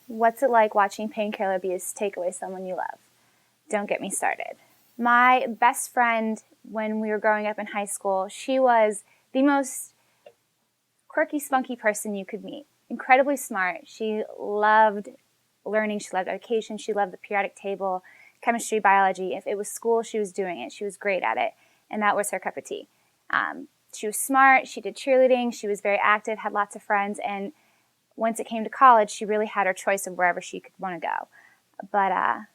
What's it like watching painkiller abuse take away someone you love? Don't get me started. My best friend, when we were growing up in high school, she was the most quirky, spunky person you could meet. Incredibly smart. She loved learning. She loved education. She loved the periodic table, chemistry, biology. If it was school, she was doing it. She was great at it, and that was her cup of tea. She was smart. She did cheerleading. She was very active, had lots of friends, and once it came to college, she really had her choice of wherever she could want to go. But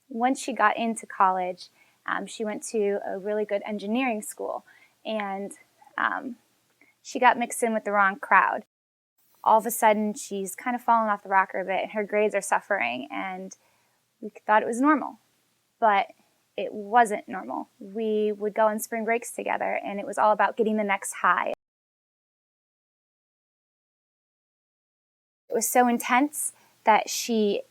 once she got into college, she went to a really good engineering school, and she got mixed in with the wrong crowd. All of a sudden, she's kind of fallen off the rocker a bit, and her grades are suffering, and we thought it was normal. But it wasn't normal. We would go on spring breaks together, and it was all about getting the next high. It was so intense that she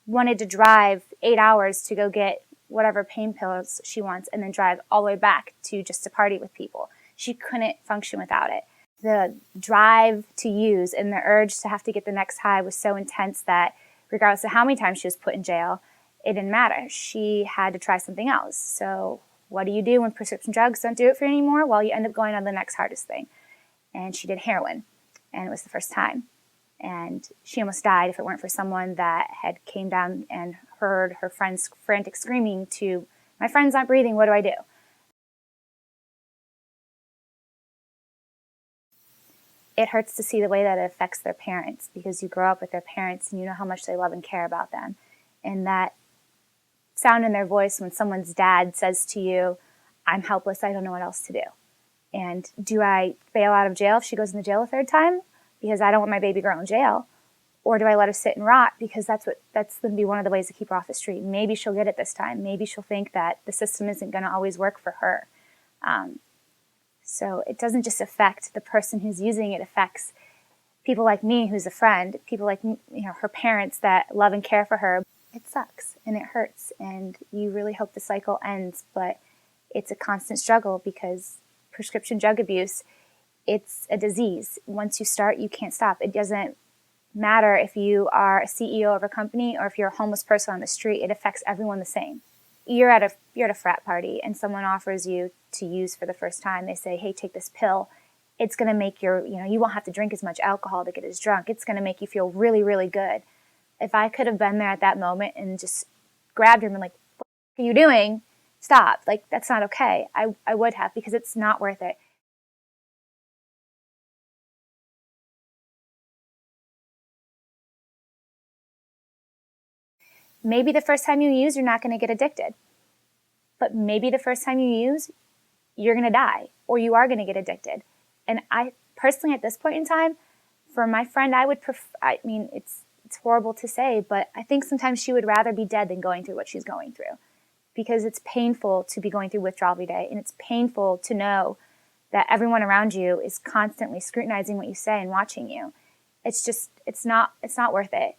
wanted to drive 8 hours to go get whatever pain pills she wants and then drive all the way back to party with people. She couldn't function without it. The drive to use and the urge to have to get the next high was so intense that regardless of how many times she was put in jail, it didn't matter. She had to try something else. So what do you do when prescription drugs don't do it for you anymore? Well, you end up going on the next hardest thing. And she did heroin, and it was the first time. And she almost died if it weren't for someone that had came down and heard her friend's frantic screaming to, "My friend's not breathing, what do I do?" It hurts to see the way that it affects their parents, because you grow up with their parents and you know how much they love and care about them. And that sound in their voice when someone's dad says to you, "I'm helpless, I don't know what else to do." And do I bail out of jail if she goes in the jail a third time because I don't want my baby girl in jail? Or do I let her sit and rot because that's going to be one of the ways to keep her off the street? Maybe she'll get it this time. Maybe she'll think that the system isn't going to always work for her. So it doesn't just affect the person who's using it. It affects people like me, who's a friend, people like, her parents that love and care for her. It sucks and it hurts, and you really hope the cycle ends, but it's a constant struggle because prescription drug abuse, it's a disease. Once you start, you can't stop. It doesn't matter if you are a CEO of a company or if you're a homeless person on the street. It affects everyone the same. You're at a frat party and someone offers you to use for the first time. They say, "Hey, take this pill. It's going to make you won't have to drink as much alcohol to get as drunk. It's going to make you feel really, really good." If I could have been there at that moment and just grabbed her and been like, "What are you doing? Stop. Like, that's not okay." I would have, because it's not worth it. Maybe the first time you use, you're not going to get addicted. But maybe the first time you use, you're going to die, or you are going to get addicted. And I personally, at this point in time, for my friend, I would prefer, it's horrible to say, but I think sometimes she would rather be dead than going through what she's going through, because it's painful to be going through withdrawal every day. And it's painful to know that everyone around you is constantly scrutinizing what you say and watching you. It's not worth it.